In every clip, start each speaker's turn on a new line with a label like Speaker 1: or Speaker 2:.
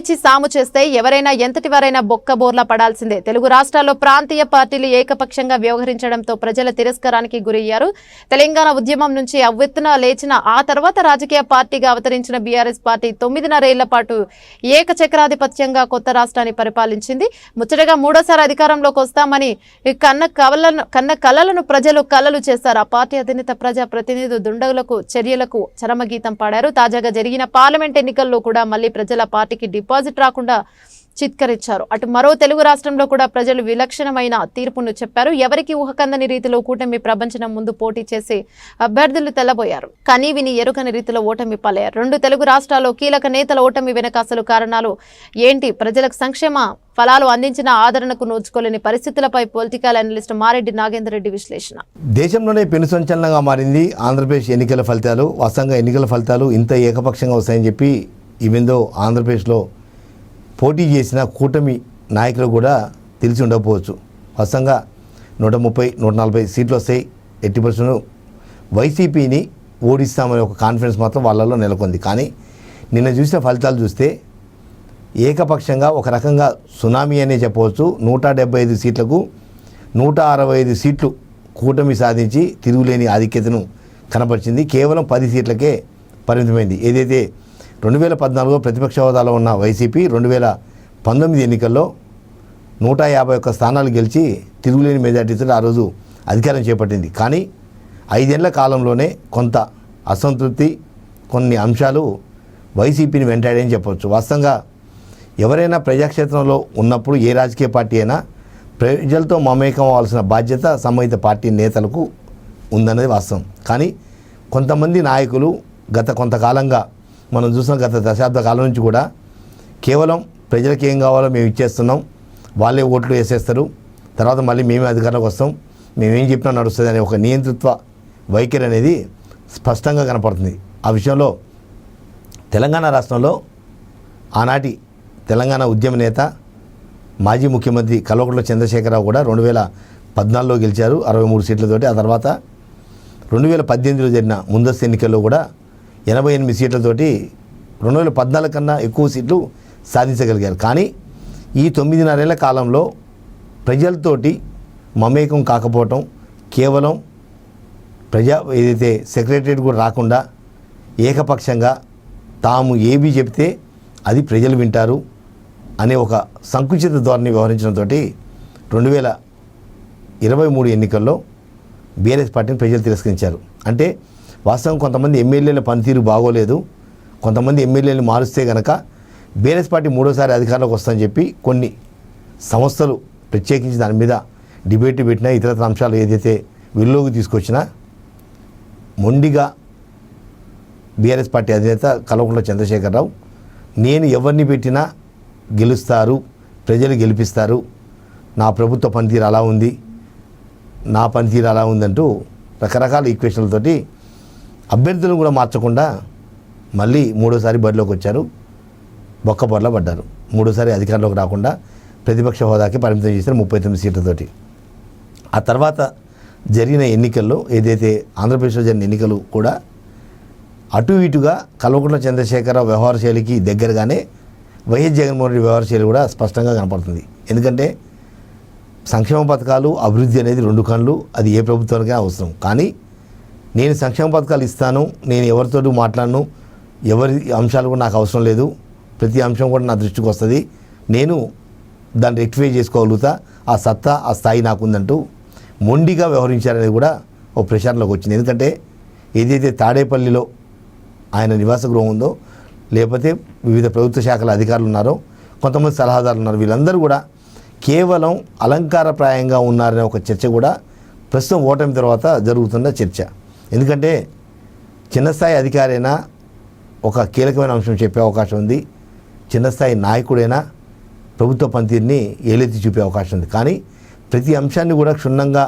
Speaker 1: నమ్మించి సాము చేస్తే ఎవరైనా ఎంతటి వారైనా బొక్కబోర్లా పడాల్సిందే. తెలుగు రాష్ట్రాల్లో ప్రాంతీయ పార్టీలు ఏకపక్షంగా వ్యవహరించడంతో ప్రజల తిరస్కారానికి గురయ్యారు. తెలంగాణ ఉద్యమం నుంచి అవ్వెత్తున లేచిన ఆ తర్వాత రాజకీయ పార్టీగా అవతరించిన బీఆర్ఎస్ పార్టీ 9.5 ఏళ్ల పాటు ఏకచక్రాధిపత్యంగా కొత్త రాష్ట్రాన్ని పరిపాలించింది. ముచ్చటగా మూడోసారి అధికారంలోకి వస్తామని కన్న కలలను ప్రజలు కలలు చేశారు. ఆ పార్టీ అధినేత ప్రజా ప్రతినిధులు దుండగులకు చర్యలకు చరమగీతం పాడారు. తాజాగా జరిగిన పార్లమెంట్ ఎన్నికల్లో కూడా మళ్లీ ప్రజల పార్టీకి డిపాజిట్ రాకుండా చిత్కరించారు. అటు మరో తెలుగు రాష్ట్రంలో కూడా ప్రజలు విలక్షణమైన తీర్పును చెప్పారు. ఎవరికి ఊహకందని రీతిలో కూటమి ప్రపంచం ముందు పోటీ చేసి అభ్యర్థులు తెల్లబోయారు. కానీ విని ఎరుకని రీతిలో ఓటమి పాలయ్యారు. 2 తెలుగు రాష్ట్రాల్లో కీలక నేతల ఓటమి వెనక అసలు కారణాలు ఏంటి? ప్రజలకు సంక్షేమ ఫలాలు అందించిన ఆదరణకు నోచుకోలేని పరిస్థితులపై పొలిటికల్ అనలిస్ట్ మారెడ్డి నాగేందర్ రెడ్డి విశ్లేషణ.
Speaker 2: దేశంలోనే పెను సంచలనంగా మారింది ఆంధ్రప్రదేశ్ ఎన్నికల ఫలితాలు. వాస్తవంగా ఎన్నికల ఫలితాలు ఇంత ఏకపక్షంగా వస్తాయని చెప్పి ఈవెందో ఆంధ్రప్రదేశ్లో పోటీ చేసిన కూటమి నాయకులు కూడా తెలిసి ఉండకపోవచ్చు. వాస్తవంగా 130-140 సీట్లు వస్తాయి, 80% వైసీపీని ఓడిస్తామనే ఒక కాన్ఫిడెన్స్ మాత్రం వాళ్ళలో నెలకొంది. కానీ నిన్న చూసిన ఫలితాలు చూస్తే ఏకపక్షంగా ఒక రకంగా సునామీ అనే చెప్పవచ్చు. 175 సీట్లకు 165 సీట్లు కూటమి సాధించి తిరుగులేని ఆధిక్యతను కనపరిచింది. కేవలం 10 సీట్లకే పరిమితమైంది. ఏదైతే 2014లో ప్రతిపక్ష హోదాలో ఉన్న వైసీపీ 2019 ఎన్నికల్లో 151 స్థానాలు గెలిచి తిరుగులేని మెజార్టీతో ఆ రోజు అధికారం చేపట్టింది. కానీ 5 ఏళ్ల కాలంలోనే కొంత అసంతృప్తి, కొన్ని అంశాలు వైసీపీని వెంటాడని చెప్పవచ్చు. వాస్తవంగా ఎవరైనా ప్రజాక్షేత్రంలో ఉన్నప్పుడు ఏ రాజకీయ పార్టీ అయినా ప్రజలతో మమేకం అవ్వాల్సిన బాధ్యత సంబంధిత పార్టీ నేతలకు ఉందన్నది వాస్తవం. కానీ కొంతమంది నాయకులు గత కొంతకాలంగా మనం చూసిన గత దశాబ్ద కాలం నుంచి కూడా కేవలం ప్రజలకు ఏం కావాలో మేము ఇచ్చేస్తున్నాం, వాళ్ళే ఓట్లు వేసేస్తారు, తర్వాత మళ్ళీ మేమే అధికారంలోకి వస్తాం, మేమేం చెప్పినా నడుస్తుంది అనే ఒక నియంతృత్వ వైఖరి అనేది స్పష్టంగా కనపడుతుంది. ఆ విషయంలో తెలంగాణ రాష్ట్రంలో ఆనాటి తెలంగాణ ఉద్యమ నేత మాజీ ముఖ్యమంత్రి కల్వకుంట్ల చంద్రశేఖరరావు కూడా 2014లో గెలిచారు 63 సీట్లతోటి. ఆ తర్వాత 2018లో జరిగిన ముందస్తు ఎన్నికల్లో కూడా 88 సీట్లతోటి 2014 కన్నా ఎక్కువ సీట్లు సాధించగలిగారు. కానీ ఈ 9.5 ఏళ్ల కాలంలో ప్రజలతోటి మమేకం కాకపోవటం, కేవలం ఏదైతే సెక్రటరియట్ కూడా రాకుండా ఏకపక్షంగా తాము ఏబీ చెప్తే అది ప్రజలు వింటారు అనే ఒక సంకుచిత ధోరణి వ్యవహరించడంతో 2023 ఎన్నికల్లో బీఆర్ఎస్ పార్టీని ప్రజలు తిరస్కరించారు. అంటే వాస్తవం కొంతమంది ఎమ్మెల్యేల పనితీరు బాగోలేదు, కొంతమంది ఎమ్మెల్యేలు మారుస్తే కనుక బీఆర్ఎస్ పార్టీ మూడోసారి అధికారంలోకి వస్తుందని చెప్పి కొన్ని సంస్థలు ప్రత్యేకించి దాని మీద డిబేట్ పెట్టినా, ఇతరత్ర అంశాలు ఏదైతే వెలుగులోకి తీసుకొచ్చినా మొండిగా బీఆర్ఎస్ పార్టీ అధినేత కల్వకుంట్ల చంద్రశేఖరరావు నేను ఎవరిని పెట్టినా గెలుస్తారు, ప్రజలు గెలిపిస్తారు, నా ప్రభుత్వ పనితీరు అలా ఉంది, నా పనితీరు అలా ఉందంటూ రకరకాల ఈక్వేషన్లతోటి అభ్యర్థులను కూడా మార్చకుండా మళ్ళీ మూడోసారి బరిలోకి వచ్చారు, బొక్కబొర్ల పడ్డారు. మూడోసారి అధికారంలోకి రాకుండా ప్రతిపక్ష హోదాకి పరిమితం చేశారు 39 సీట్లతోటి. ఆ తర్వాత జరిగిన ఎన్నికల్లో ఏదైతే ఆంధ్రప్రదేశ్లో జరిగిన ఎన్నికలు కూడా అటు ఇటుగా కల్వకుంట్ల చంద్రశేఖరరావు వ్యవహార శైలికి దగ్గరగానే వైఎస్ జగన్మోహన్ రెడ్డి వ్యవహార శైలి కూడా స్పష్టంగా కనపడుతుంది. ఎందుకంటే సంక్షేమ పథకాలు, అభివృద్ధి అనేది 2 కళ్ళు, అది ఏ ప్రభుత్వానికైనా అవసరం. కానీ నేను సంక్షేమ పథకాలు ఇస్తాను, నేను ఎవరితో మాట్లాడను, ఎవరి అంశాలు కూడా నాకు అవసరం లేదు, ప్రతి అంశం కూడా నా దృష్టికి వస్తుంది, నేను దాన్ని రెక్టిఫై చేసుకోగలుగుతా, ఆ సత్తా ఆ స్థాయి నాకుందంటూ మొండిగా వ్యవహరించారనేది కూడా ఒక ప్రచారంలోకి వచ్చింది. ఎందుకంటే ఏదైతే తాడేపల్లిలో ఆయన నివాస గృహం ఉందో, లేకపోతే వివిధ ప్రభుత్వ శాఖల అధికారులు ఉన్నారో, కొంతమంది సలహాదారులు ఉన్నారు, వీళ్ళందరూ కూడా కేవలం అలంకారప్రాయంగా ఉన్నారనే ఒక చర్చ కూడా ప్రస్తుతం ఓటమి తర్వాత జరుగుతున్న చర్చ. ఎందుకంటే చిన్నస్థాయి అధికారైనా ఒక కీలకమైన అంశం చెప్పే అవకాశం ఉంది, చిన్నస్థాయి నాయకుడైనా ప్రభుత్వ పనితీరుని ఏలెత్తి చూపే అవకాశం ఉంది. కానీ ప్రతి అంశాన్ని కూడా క్షుణ్ణంగా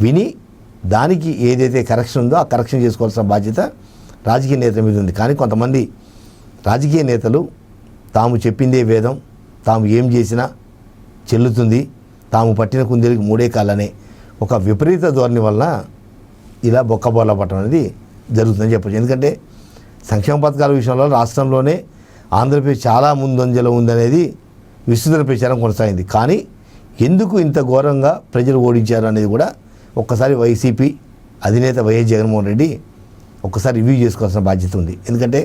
Speaker 2: విని దానికి ఏదైతే కరెక్షన్ ఉందో ఆ కరెక్షన్ చేసుకోవాల్సిన బాధ్యత రాజకీయ నేతల మీద ఉంది. కానీ కొంతమంది రాజకీయ నేతలు తాము చెప్పిందే వేదం, తాము ఏం చేసినా చెల్లుతుంది, తాము పట్టిన కుందేలకు 3 కాళ్ళనే ఒక విపరీత ధోరణి వలన ఇలా బొక్కబోర్ల పట్టడం అనేది జరుగుతుందని చెప్పచ్చు. ఎందుకంటే సంక్షేమ పథకాల విషయంలో రాష్ట్రంలోనే ఆంధ్రప్రదేశ్ చాలా ముందంజలో ఉందనేది విస్తృత ప్రచారం కొనసాగింది. కానీ ఎందుకు ఇంత ఘోరంగా ప్రజలు ఓడించారు అనేది కూడా ఒక్కసారి వైసీపీ అధినేత వైఎస్ జగన్మోహన్ రెడ్డి ఒక్కసారి రివ్యూ చేసుకోవాల్సిన బాధ్యత ఉంది. ఎందుకంటే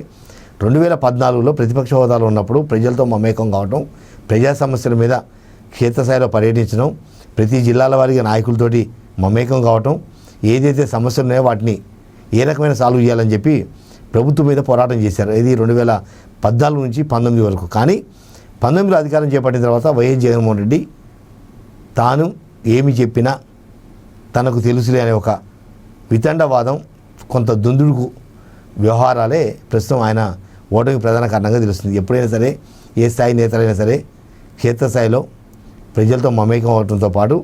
Speaker 2: 2014లో ప్రతిపక్ష హోదాలో ఉన్నప్పుడు ప్రజలతో మమేకం కావటం, ప్రజా సమస్యల మీద క్షేత్రస్థాయిలో పర్యటించడం, ప్రతి జిల్లాల వారిగా నాయకులతోటి మమేకం కావటం, ఏదైతే సమస్యలు ఉన్నాయో వాటిని ఏ రకమైన సాల్వ్ చేయాలని చెప్పి ప్రభుత్వం మీద పోరాటం చేశారు. ఇది 2014 నుంచి 19 వరకు. కానీ 19లో అధికారం చేపట్టిన తర్వాత వైఎస్ జగన్మోహన్ రెడ్డి తాను ఏమి చెప్పినా తనకు తెలుసులే అనే ఒక వితండవాదం, కొంత దుందుడుకు వ్యవహారాలే ప్రస్తుతం ఆయన ఓటమి ప్రధాన కారణంగా తెలుస్తుంది. ఎప్పుడైనా సరే ఏ స్థాయి నేతలైనా సరే క్షేత్రస్థాయిలో ప్రజలతో మమేకం అవడంతో పాటు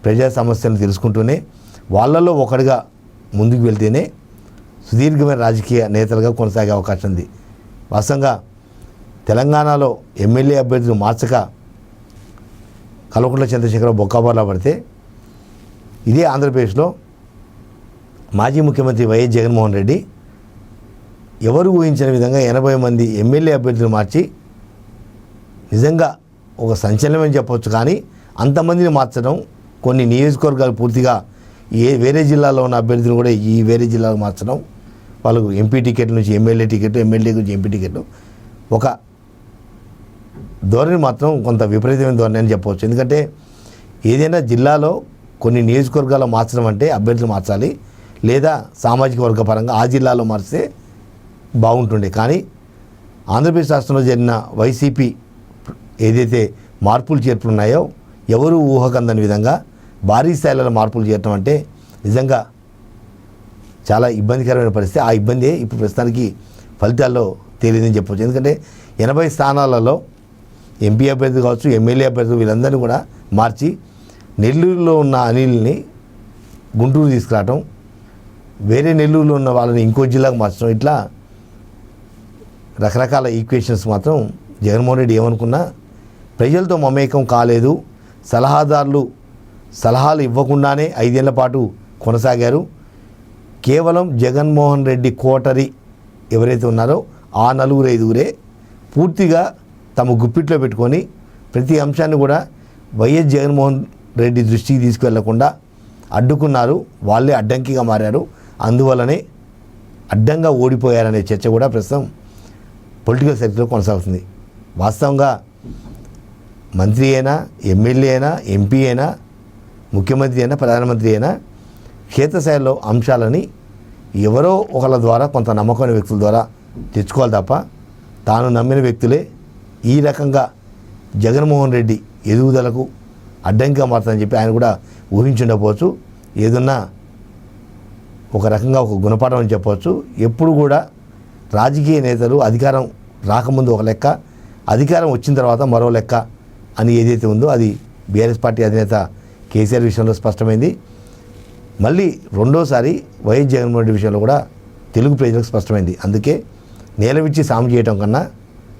Speaker 2: ప్రజా సమస్యలను తెలుసుకుంటూనే వాళ్ళల్లో ఒకటిగా ముందుకు వెళ్తేనే సుదీర్ఘమైన రాజకీయ నేతలుగా కొనసాగే అవకాశం ఉంది. వాస్తవంగా తెలంగాణలో ఎమ్మెల్యే అభ్యర్థులు మార్చక కల్వకుంట్ల చంద్రశేఖరరావు బొక్కాబోర్లా పడితే, ఇదే ఆంధ్రప్రదేశ్లో మాజీ ముఖ్యమంత్రి వైఎస్ జగన్మోహన్ రెడ్డి ఎవరు ఊహించిన విధంగా 80 మంది ఎమ్మెల్యే అభ్యర్థులు మార్చి నిజంగా ఒక సంచలనమని చెప్పవచ్చు. కానీ అంతమందిని మార్చడం, కొన్ని నియోజకవర్గాలు పూర్తిగా వేరే జిల్లాలో ఉన్న అభ్యర్థులు కూడా ఈ వేరే జిల్లాలో మార్చడం, వాళ్ళకు ఎంపీ టికెట్ నుంచి ఎమ్మెల్యే టికెట్, ఎమ్మెల్యే నుంచి ఎంపీ టికెట్, ఒక ధోరణి మాత్రం కొంత విపరీతమైన ధోరణి అని చెప్పవచ్చు. ఎందుకంటే ఏదైనా జిల్లాలో కొన్ని నియోజకవర్గాల్లో మార్చడం అంటే అభ్యర్థులు మార్చాలి, లేదా సామాజిక వర్గ పరంగా ఆ జిల్లాలో మార్చితే బాగుంటుండే. కానీ ఆంధ్రప్రదేశ్ రాష్ట్రంలో జరిగిన వైసీపీ ఏదైతే మార్పులు చేర్పులు ఉన్నాయో ఎవరు ఊహకందని విధంగా భారీ స్థాయిలో మార్పులు చేయటం అంటే నిజంగా చాలా ఇబ్బందికరమైన పరిస్థితి. ఆ ఇబ్బందే ఇప్పుడు ప్రస్తుతానికి ఫలితాల్లో తేలిందని చెప్పవచ్చు. ఎందుకంటే 80 స్థానాలలో ఎంపీ అభ్యర్థి కావచ్చు, ఎమ్మెల్యే అభ్యర్థులు వీళ్ళందరినీ కూడా మార్చి నెల్లూరులో ఉన్న అనిల్ని గుంటూరు తీసుకురావటం, వేరే నెల్లూరులో ఉన్న వాళ్ళని ఇంకో జిల్లాకు మార్చడం, ఇట్లా రకరకాల ఈక్వేషన్స్ మాత్రం జగన్మోహన్ రెడ్డి ఏమనుకున్నా ప్రజలతో మమేకం కాలేదు. సలహాదారులు సలహాలు ఇవ్వకుండానే 5 ఏళ్ల పాటు కొనసాగారు. కేవలం జగన్మోహన్ రెడ్డి కోటరీ ఎవరైతే ఉన్నారో ఆ 4-5 పూర్తిగా తమ గుప్పిట్లో పెట్టుకొని ప్రతి అంశాన్ని కూడా వైఎస్ జగన్మోహన్ రెడ్డి దృష్టికి తీసుకువెళ్లకుండా అడ్డుకున్నారు. వాళ్ళే అడ్డంకిగా మారారు. అందువల్లనే అడ్డంగా ఓడిపోయారనే చర్చ కూడా ప్రస్తుతం పొలిటికల్ సర్కిల్లో కొనసాగుతుంది. వాస్తవంగా మంత్రి అయినా, ఎమ్మెల్యే అయినా, ఎంపీ అయినా, ముఖ్యమంత్రి అయినా, ప్రధానమంత్రి అయినా క్షేత్రస్థాయిలో అంశాలని ఎవరో ఒకళ్ళ ద్వారా, కొంత నమ్మకమైన వ్యక్తుల ద్వారా తెచ్చుకోవాలి తప్ప తాను నమ్మిన వ్యక్తులే ఈ రకంగా జగన్మోహన్ రెడ్డి ఎదుగుదలకు అడ్డంకిగా మారుతుందని చెప్పి ఆయన కూడా ఊహించుండకపోవచ్చు. ఏదన్నా ఒక రకంగా ఒక గుణపాఠం అని చెప్పవచ్చు. ఎప్పుడు కూడా రాజకీయ నేతలు అధికారం రాకముందు ఒక లెక్క, అధికారం వచ్చిన తర్వాత మరో లెక్క అని ఏదైతే ఉందో అది బీఆర్ఎస్ పార్టీ అధినేత కేసీఆర్ విషయంలో స్పష్టమైంది. మళ్ళీ రెండోసారి వైఎస్ జగన్మోహన్ రెడ్డి విషయంలో కూడా తెలుగు ప్రజలకు స్పష్టమైంది. అందుకే నేలవిచ్చి సాము చేయటం కన్నా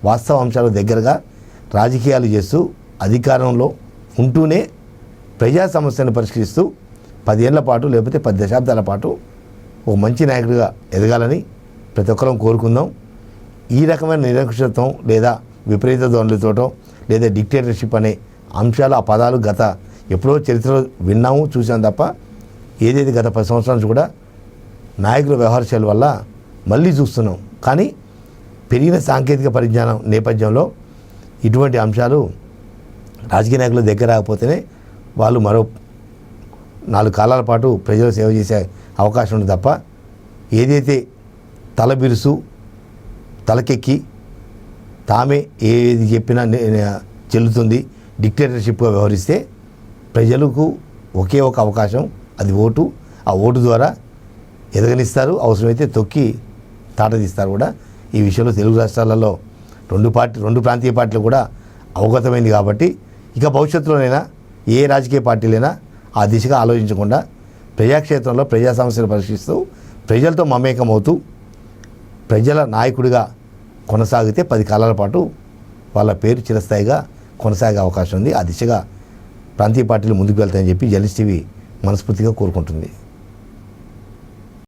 Speaker 2: వాస్తవ అంశాలకు దగ్గరగా రాజకీయాలు చేస్తూ అధికారంలో ఉంటూనే ప్రజా సమస్యలను పరిష్కరిస్తూ 10 ఏళ్ల పాటు లేకపోతే 10 దశాబ్దాల పాటు ఒక మంచి నాయకుడిగా ఎదగాలని ప్రతి ఒక్కరం కోరుకుందాం. ఈ రకమైన నిరంకుశత్వం లేదా విపరీత ధోరణులతోటో లేదా డిక్టేటర్షిప్ అనే అంశాలు, ఆ పదాలు గత ఎప్పుడో చరిత్రలో విన్నాము, చూసాం తప్ప ఏదైతే గత 10 సంవత్సరాల నుంచి కూడా నాయకుల వ్యవహారశైలి వల్ల మళ్ళీ చూస్తున్నాం. కానీ పెరిగిన సాంకేతిక పరిజ్ఞానం నేపథ్యంలో ఇటువంటి అంశాలు రాజకీయ నాయకుల దగ్గర రాకపోతేనే వాళ్ళు మరో 4 కాలాల పాటు ప్రజలు సేవ చేసే అవకాశం ఉంది తప్ప ఏదైతే తల బిరుసు తలకెక్కి తామే ఏది చెప్పినా చెల్లుతుంది డిక్టేటర్షిప్గా వ్యవహరిస్తే ప్రజలకు ఒకే ఒక అవకాశం, అది ఓటు. ఆ ఓటు ద్వారా ఎదగనిస్తారు, అవసరమైతే తొక్కి తాటతీస్తారు కూడా. ఈ విషయంలో తెలుగు రాష్ట్రాలలో రెండు ప్రాంతీయ పార్టీలు కూడా అవగతమైంది కాబట్టి ఇక భవిష్యత్తులోనైనా ఏ రాజకీయ పార్టీలైనా ఆ దిశగా ఆలోచించకుండా ప్రజాక్షేత్రంలో ప్రజా సమస్యలు పరిశీలిస్తూ ప్రజలతో మమేకమవుతూ ప్రజల నాయకుడిగా కొనసాగితే 10 కాలాల పాటు వాళ్ళ పేరు చిరస్థాయిగా కొనసాగే అవకాశం ఉంది. ఆ దిశగా ప్రాంతీయ పార్టీలు ముందుకు వెళ్తాయని చెప్పి జర్నలిస్ట్ టీవీ మనస్ఫూర్తిగా కోరుకుంటుంది.